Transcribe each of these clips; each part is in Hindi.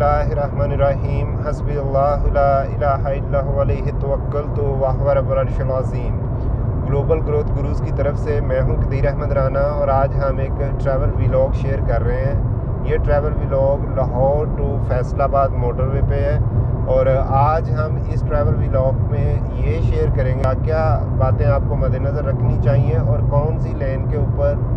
बिस्मिल्लाहिर्रहमानिर्रहीम हस्बिल्लाहु ला इलाहा इल्ला हुवा अलैहि तवक्कलतु व हुवा रब्बुल अर्शिल अज़ीम। ग्लोबल ग्रोथ गुरुज़ की तरफ से मैं हूं कदीर अहमद राना और आज हम एक ट्रैवल व्लॉग शेयर कर रहे हैं। ये travel vlog Lahore to Faisalabad motorway पे है और आज हम इस ट्रैवल व्लॉग में ये शेयर करेंगे क्या बातें आपको मद्देनज़र रखनी चाहिए और कौन सी लेन के ऊपर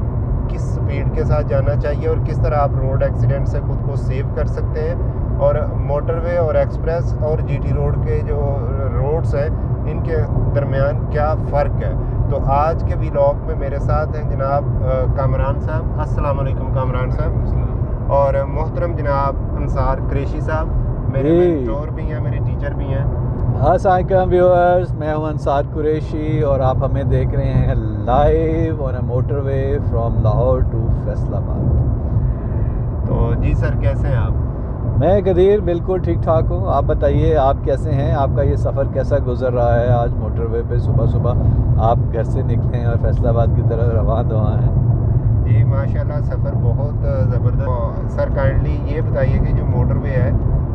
किस स्पीड के साथ जाना चाहिए और किस तरह आप रोड एक्सीडेंट से खुद को सेव कर सकते हैं और मोटरवे और एक्सप्रेस और जीटी रोड के जो रोड्स हैं इनके दरमियान क्या फ़र्क है। तो आज के व्लॉग में मेरे साथ हैं जनाब कामरान साहब। अस्सलाम वालेकुम कामरान साहब। और मोहतरम जनाब अंसार कुरैशी साहब, मेरे मेंटोर भी हैं, मेरे टीचर भी हैं। अस्सलाम व्यूअर्स, मैं हूं अंसार कुरैशी और आप हमें देख रहे हैं live on a motorway from Lahore to Faisalabad. तो जी सर, कैसे हैं आप? मैं कदीर बिल्कुल ठीक ठाक हूं। आप बताइए, आप कैसे हैं? आपका ये सफ़र कैसा गुजर रहा है? आज मोटरवे पे सुबह सुबह आप घर से निकले हैं और फैसलाबाद की तरफ रवां दवा हैं। जी माशाल्लाह, सफ़र बहुत ज़बरदस्त। सर काइंडली ये बताइए कि जो मोटरवे है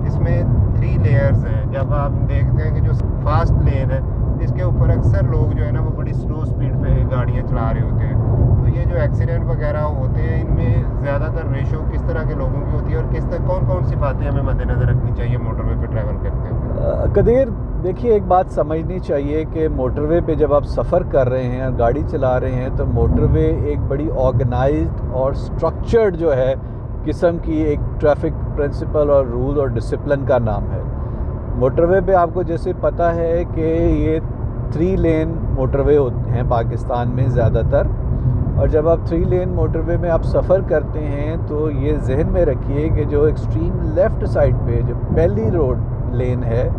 इसमें 3 लेयर्स हैं। जब आप देखते हैं कि जो फास्ट लेन है इसके ऊपर अक्सर लोग जो है ना वो बड़ी स्लो स्पीड पे गाड़ियाँ चला रहे होते हैं। तो ये जो एक्सीडेंट वगैरह होते हैं इनमें ज़्यादातर रेशो किस तरह के लोगों की होती है और किस तरह कौन सी बातें हमें मद्देनज़र रखनी चाहिए मोटरवे पे ट्रैवल करते हुए? कदीर देखिए, एक बात समझनी चाहिए कि मोटरवे पे जब आप सफ़र कर रहे हैं और गाड़ी चला रहे हैं तो मोटरवे एक बड़ी ऑर्गेनाइज्ड और स्ट्रक्चर्ड जो है किस्म की एक ट्रैफिक प्रिंसिपल और रूल और डिसिप्लिन का नाम है। मोटरवे पे आपको जैसे पता है कि ये 3 लेन मोटरवे होते हैं पाकिस्तान में ज़्यादातर, और जब आप 3 लेन मोटरवे में आप सफ़र करते हैं तो ये जहन में रखिए कि जो एक्सट्रीम लेफ़्ट साइड पे जो पहली रोड लेन है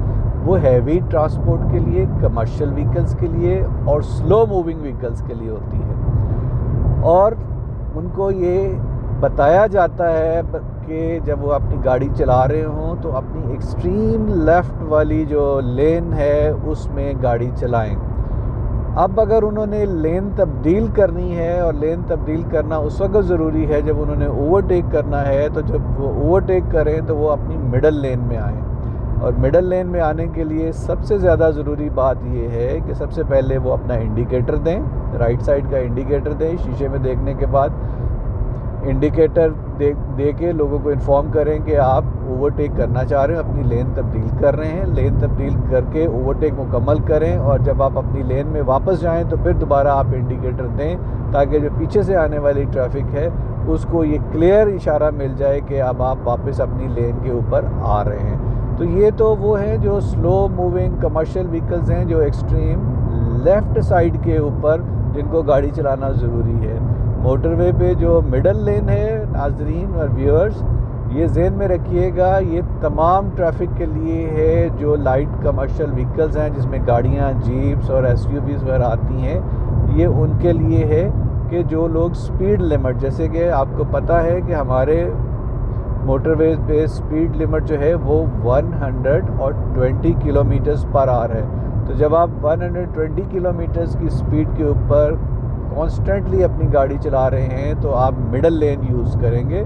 वो हैवी ट्रांसपोर्ट के लिए, कमर्शियल व्हीकल्स के लिए और स्लो मूविंग व्हीकल्स के लिए होती है। और उनको ये बताया जाता है कि जब वो अपनी गाड़ी चला रहे हों तो अपनी एक्सट्रीम लेफ़्ट वाली जो लेन है उसमें गाड़ी चलाएं। अब अगर उन्होंने लेन तब्दील करनी है, और लेन तब्दील करना उस वक्त ज़रूरी है जब उन्होंने ओवरटेक करना है, तो जब वो ओवरटेक करें तो वो अपनी मिडल लेन में आएँ। और मिडल लेन में आने के लिए सबसे ज़्यादा ज़रूरी बात ये है कि सबसे पहले वो अपना इंडिकेटर दें, राइट साइड का इंडिकेटर दें। शीशे में देखने के बाद इंडिकेटर दे के लोगों को इन्फॉर्म करें कि आप ओवरटेक करना चाह रहे हैं, अपनी लेन तब्दील कर रहे हैं। लेन तब्दील करके ओवरटेक मुकम्मल करें और जब आप अपनी लेन में वापस जाएं तो फिर दोबारा आप इंडिकेटर दें ताकि जो पीछे से आने वाली ट्रैफिक है उसको ये क्लियर इशारा मिल जाए कि अब आप वापस अपनी लेन के ऊपर आ रहे हैं। तो ये तो वो हैं जो स्लो मूविंग कमर्शियल व्हीकल्स हैं जो एक्सट्रीम लेफ़्ट साइड के ऊपर जिनको गाड़ी चलाना ज़रूरी है। मोटरवे पे जो मिडल लेन है नाजरीन और व्यूअर्स, ये ज़हन में रखिएगा, ये तमाम ट्रैफिक के लिए है जो लाइट कमर्शियल व्हीकल्स हैं जिसमें गाड़ियाँ, जीप्स और एसयूवीज़ वगैरह आती हैं। ये उनके लिए है कि जो लोग स्पीड लिमिट, जैसे कि आपको पता है कि हमारे मोटरवे पे स्पीड लिमिट जो है वो 120 किलोमीटर्स पर आवर है। तो जब आप 120 किलोमीटर्स की स्पीड के ऊपर कॉन्स्टेंटली अपनी गाड़ी चला रहे हैं तो आप मिडल लेन यूज़ करेंगे।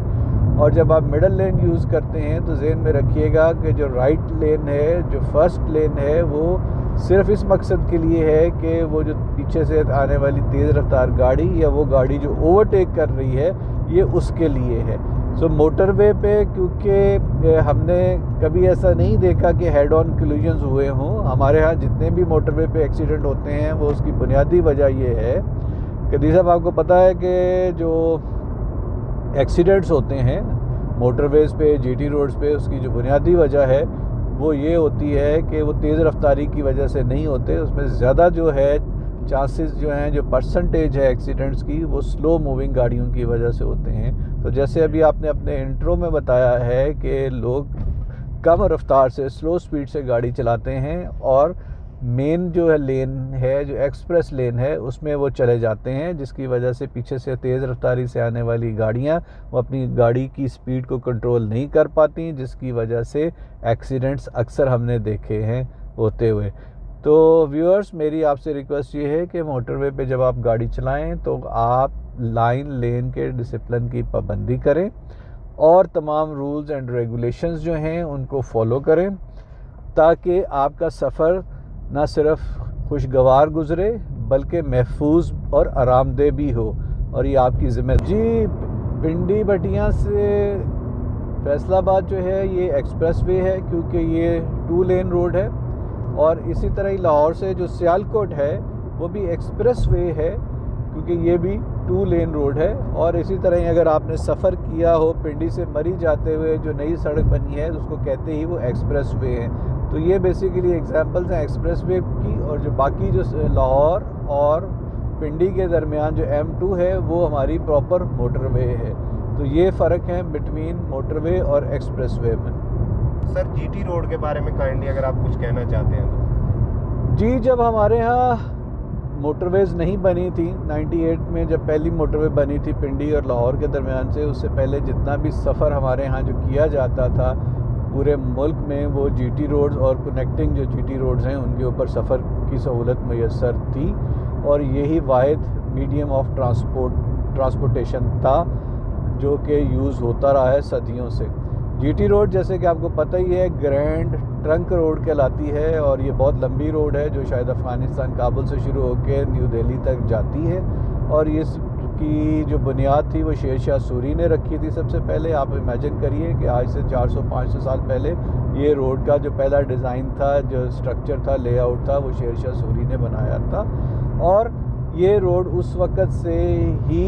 और जब आप मिडल लेन यूज़ करते हैं तो ज़हन में रखिएगा कि जो राइट लेन है, जो फर्स्ट लेन है, वो सिर्फ इस मकसद के लिए है कि वो जो पीछे से आने वाली तेज़ रफ्तार गाड़ी या वो गाड़ी जो ओवरटेक कर रही है ये उसके लिए है। सो मोटरवे पे क्योंकि हमने कभी ऐसा नहीं देखा कि हेड ऑन कोलिजन्स हुए हों। हमारे यहाँ जितने भी मोटरवे पे एक्सीडेंट होते हैं वो उसकी बुनियादी वजह ये है कदीर साहब, आपको पता है कि जो एक्सीडेंट्स होते हैं मोटरवेज़ पे, जीटी रोड्स पे, उसकी जो बुनियादी वजह है वो ये होती है कि वो तेज़ रफ्तारी की वजह से नहीं होते। उसमें ज़्यादा जो है चांसेस जो हैं, जो परसेंटेज है एक्सीडेंट्स की, वो स्लो मूविंग गाड़ियों की वजह से होते हैं। तो जैसे अभी आपने अपने इंट्रो में बताया है कि लोग कम रफ्तार से, स्लो स्पीड से गाड़ी चलाते हैं और मेन जो है लेन है, जो एक्सप्रेस लेन है, उसमें वो चले जाते हैं, जिसकी वजह से पीछे से तेज़ रफ्तारी से आने वाली गाड़ियां वो अपनी गाड़ी की स्पीड को कंट्रोल नहीं कर पाती, जिसकी वजह से एक्सीडेंट्स अक्सर हमने देखे हैं होते हुए। तो व्यूअर्स, मेरी आपसे रिक्वेस्ट ये है कि मोटरवे पे जब आप गाड़ी चलाएं तो आप लाइन लेन के डिसिप्लिन की पाबंदी करें और तमाम रूल्स एंड रेगुलेशंस जो हैं उनको फॉलो करें, ताकि आपका सफ़र ना सिर्फ खुशगवार गुज़रे बल्कि महफूज और आरामदेह भी हो, और ये आपकी ज़िम्मेदारी। जी, पिंडी भटियां से फैसलाबाद जो है ये एक्सप्रेस वे है, क्योंकि ये 2 लेन रोड है, और इसी तरह ही लाहौर से जो सियालकोट है वो भी एक्सप्रेस वे है, क्योंकि ये भी 2 लेन रोड है। और इसी तरह ही अगर आपने सफ़र किया हो पिंडी से मरी जाते हुए, जो नई सड़क बनी है उसको कहते ही वो एक्सप्रेस वे है। तो ये बेसिकली एग्जांपल्स हैं एक्सप्रेस वे की, और जो बाकी जो लाहौर और पिंडी के दरमियान जो M2 है वो हमारी प्रॉपर मोटरवे है। तो ये फ़र्क है बिटवीन मोटरवे और एक्सप्रेस वे में। सर GT रोड के बारे में काइंडली अगर आप कुछ कहना चाहते हैं तो। जी, जब हमारे यहाँ मोटरवेज़ नहीं बनी थी 98 में, जब पहली मोटरवे बनी थी पिंडी और लाहौर के दरमियान से, उससे पहले जितना भी सफ़र हमारे यहाँ जो किया जाता था पूरे मुल्क में, वो GT रोड्स और कनेक्टिंग जो GT रोड्स हैं उनके ऊपर सफ़र की सहूलत मैसर थी, और यही वाहिद मीडियम ऑफ ट्रांसपोर्टेशन था जो कि यूज़ होता रहा है सदियों से। GT रोड जैसे कि आपको पता ही है ग्रैंड ट्रंक रोड कहलाती है, और ये बहुत लंबी रोड है जो शायद अफ़गानिस्तान काबुल से शुरू होकर न्यू दिल्ली तक जाती है, और इसकी जो बुनियाद थी वो शेर शाह सूरी ने रखी थी सबसे पहले। आप इमेजिन करिए कि आज से 400-500 साल पहले ये रोड का जो पहला डिज़ाइन था, जो स्ट्रक्चर था, लेआउट था, वो शेर शाह सूरी ने बनाया था, और ये रोड उस वक़्त से ही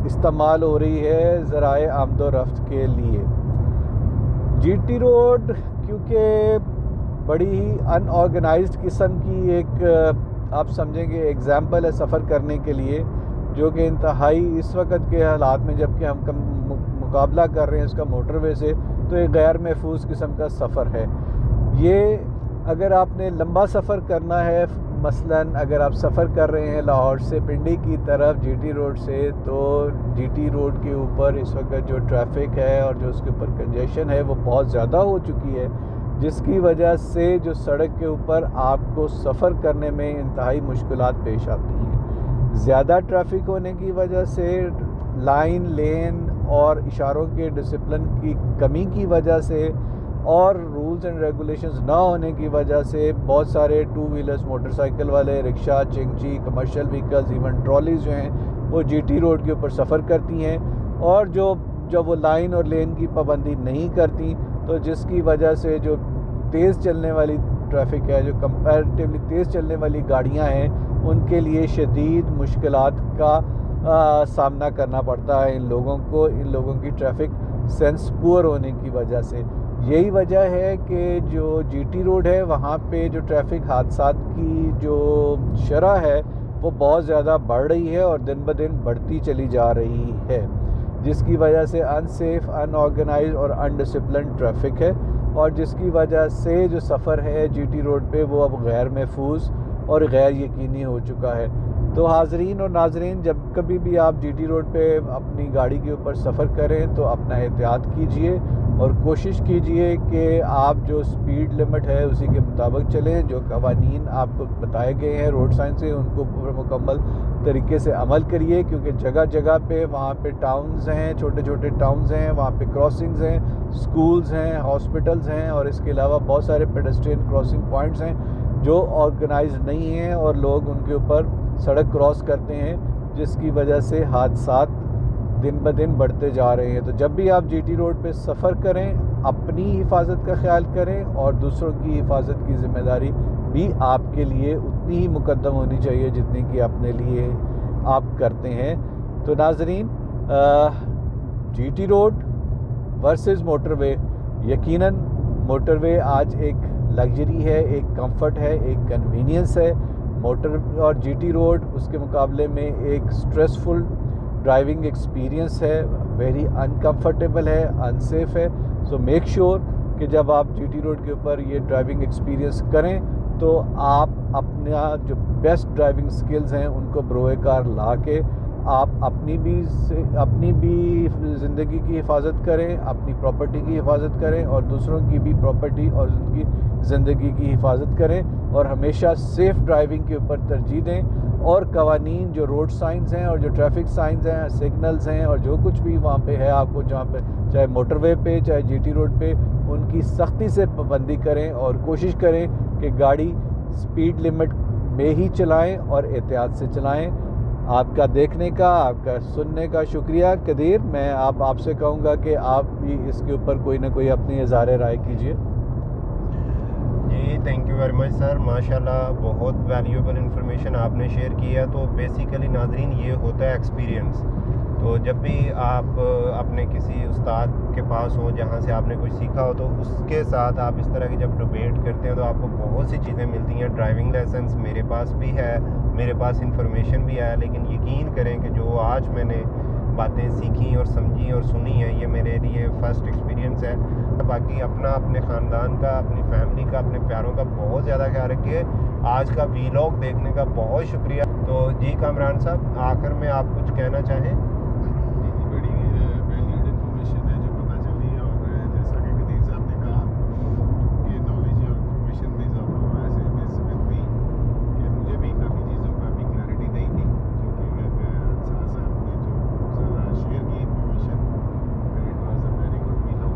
इस्तेमाल हो रही है ज़राए आमदोरफ्त के लिए। GT रोड क्योंकि बड़ी ही अनऑर्गेनाइज्ड किस्म की एक आप समझेंगे एग्ज़ाम्पल है सफ़र करने के लिए, जो कि इंतहाई इस वक्त के हालात में, जबकि हम मुकाबला कर रहे हैं इसका मोटरवे से, तो एक गैर महफूज किस्म का सफ़र है ये। अगर आपने लंबा सफ़र करना है, मसलन अगर आप सफ़र कर रहे हैं लाहौर से पिंडी की तरफ GT रोड से, तो GT रोड के ऊपर इस वक्त जो ट्रैफिक है और जो उसके ऊपर कंजेशन है वो बहुत ज़्यादा हो चुकी है, जिसकी वजह से जो सड़क के ऊपर आपको सफ़र करने में इंतहाई मुश्किलात पेश आती हैं। ज़्यादा ट्रैफिक होने की वजह से, लाइन, लेन और इशारों के डिसिप्लिन की कमी की वजह से, और रूल्स एंड रेगुलेशंस ना होने की वजह से बहुत सारे 2 व्हीलर्स, मोटरसाइकिल वाले, rickshaw, chingchi, commercial vehicles, even trolleys जो हैं वो GT रोड के ऊपर सफ़र करती हैं, और जब वो लाइन और लेन की पाबंदी नहीं करती, तो जिसकी वजह से जो तेज़ चलने वाली ट्रैफिक है, जो कंपैरेटिवली तेज़ चलने वाली गाड़ियाँ हैं, उनके लिए शदीद मुश्किलात का सामना करना पड़ता है इन लोगों की ट्रैफिक सेंस पुअर होने की वजह से। यही वजह है कि जो GT रोड है वहाँ पे जो ट्रैफिक हादसात की जो शरह है वो बहुत ज़्यादा बढ़ रही है और दिन ब दिन बढ़ती चली जा रही है, जिसकी वजह से अनसेफ, अनऑर्गेनाइज्ड और अनडिसिप्लिन ट्रैफिक है, और जिसकी वजह से जो सफ़र है GT रोड पे वो अब गैर महफूज और गैर यकीनी हो चुका है। तो हाज़रीन और नाज़रीन, जब कभी भी आप GT रोड पे अपनी गाड़ी के ऊपर सफ़र करें तो अपना एहतियात कीजिए और कोशिश कीजिए कि आप जो स्पीड लिमिट है उसी के मुताबिक चलें। जो कवानीन आपको बताए गए हैं रोड साइन से, उनको मुकम्मल तरीके से अमल करिए, क्योंकि जगह जगह पे वहाँ पे टाउन्स हैं, छोटे छोटे टाउन्स हैं, वहाँ पे क्रॉसिंग्स हैं, स्कूल्स हैं, हॉस्पिटल्स हैं, और इसके अलावा बहुत सारे पेडेस्ट्रियन क्रॉसिंग पॉइंट्स हैं जो ऑर्गेनाइज नहीं हैं, और लोग उनके ऊपर सड़क क्रॉस करते हैं, जिसकी वजह से हादसात दिन ब दिन बढ़ते जा रहे हैं। तो जब भी आप GT रोड पे सफ़र करें, अपनी हिफाजत का ख्याल करें, और दूसरों की हिफाजत की ज़िम्मेदारी भी आपके लिए उतनी ही मुकद्दम होनी चाहिए जितनी कि अपने लिए आप करते हैं। तो नाज़रीन, GT रोड वर्सेस मोटरवे, यकीनन मोटरवे आज एक लग्जरी है, एक कंफर्ट है, एक कन्वीनियंस है। मोटर और GT रोड उसके मुकाबले में एक स्ट्रेसफुल ड्राइविंग एक्सपीरियंस है, वेरी अनकंफर्टेबल है, अनसेफ है। सो मेक श्योर कि जब आप GT रोड के ऊपर ये ड्राइविंग एक्सपीरियंस करें तो आप अपना जो बेस्ट ड्राइविंग स्किल्स हैं उनको बरोए कार ला के आप अपनी भी ज़िंदगी की हिफाजत करें, अपनी प्रॉपर्टी की हिफाजत करें और दूसरों की भी प्रॉपर्टी और उनकी ज़िंदगी की हिफाजत करें और हमेशा सेफ़ ड्राइविंग के ऊपर तरजीह दें। और कवानीन जो रोड साइंस हैं और जो ट्रैफिक साइंस हैं, सिग्नल्स हैं और जो कुछ भी वहाँ पे है आपको, जहाँ पे चाहे मोटरवे पे चाहे जीटी रोड पे, उनकी सख्ती से पाबंदी करें और कोशिश करें कि गाड़ी स्पीड लिमिट में ही चलाएं और एहतियात से चलाएं। आपका देखने का, आपका सुनने का शुक्रिया कदीर। मैं आपसे कहूँगा कि आप भी इसके ऊपर कोई ना कोई अपनी इज़हार राय कीजिए। जी thank you very much sir, माशाल्लाह बहुत वैल्यूएबल इन्फॉर्मेशन आपने शेयर की है। तो बेसिकली नाजरीन ये होता है एक्सपीरियंस। तो जब भी आप अपने किसी उस्ताद के पास हो जहाँ से आपने कुछ सीखा हो, तो उसके साथ आप इस तरह की जब डिबेट करते हैं तो आपको बहुत सी चीज़ें मिलती हैं। ड्राइविंग लाइसेंस मेरे पास भी है, मेरे पास इंफॉर्मेशन भी है, लेकिन यकीन करें कि जो आज मैंने बातें सीखी और समझी और सुनी हैं, ये मेरे लिए फ़र्स्ट एक्सपीरियंस है। बाकी अपना, अपने ख़ानदान का, अपनी फैमिली का, अपने प्यारों का बहुत ज़्यादा ख्याल रखिए। आज का वीलॉग देखने का बहुत शुक्रिया। तो जी कामरान साहब, आखिर में आप कुछ कहना चाहें? बड़ी वैल्यूड इन्फॉर्मेशन है जो पता चली, और जैसा कि कदीर साहब ने कहा कि नॉलेज और इन्फॉर्मेशन में इजाफा हुआ है, सेम इज़ विद मी कि मुझे भी काफ़ी चीज़ों का भी क्लैरिटी नहीं थी, क्योंकि अंसार साहब ने जो सारा शेयर की information, it was a very good vlog.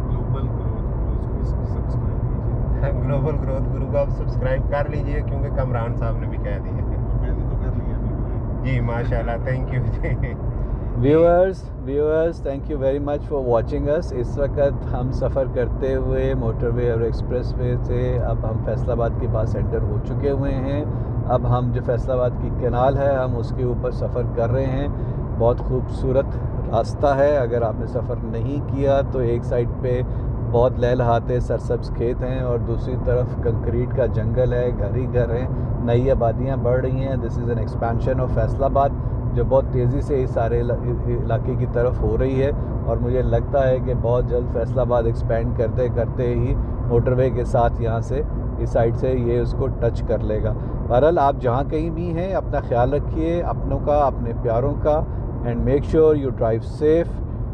Global Growth Gurus को सब्सक्राइब कीजिए। ग्लोबल ग्रोथ गुरु को आप सब्सक्राइब कर लीजिए, क्योंकि कामरान साहब ने भी कह दिया। मैंने तो कर लिया अभी। जी माशाल्लाह, थैंक यू जी। Viewers thank you very much for watching us. इस वक्त हम सफ़र करते हुए मोटरवे और एक्सप्रेसवे से अब हम फैसलाबाद के पास एंटर हो चुके हुए हैं। अब हम जो फैसलाबाद की कैनाल है, हम उसके ऊपर सफ़र कर रहे हैं। बहुत खूबसूरत रास्ता है। अगर आपने सफ़र नहीं किया तो एक साइड पे बहुत लहलहाते सरसब्ज़ खेत हैं और दूसरी तरफ कंक्रीट का जंगल है, घर ही घर हैं, नई आबादियाँ बढ़ रही हैं। This is an expansion of Faisalabad जो बहुत तेज़ी से इस सारे इलाके की तरफ हो रही है, और मुझे लगता है कि बहुत जल्द फैसलाबाद एक्सपेंड करते करते ही मोटरवे के साथ यहाँ से इस साइड से ये उसको टच कर लेगा। बहरहाल आप जहाँ कहीं भी हैं अपना ख्याल रखिए, अपनों का, अपने प्यारों का, and make sure you drive safe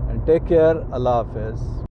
and take care. अल्लाह हाफ़िज़।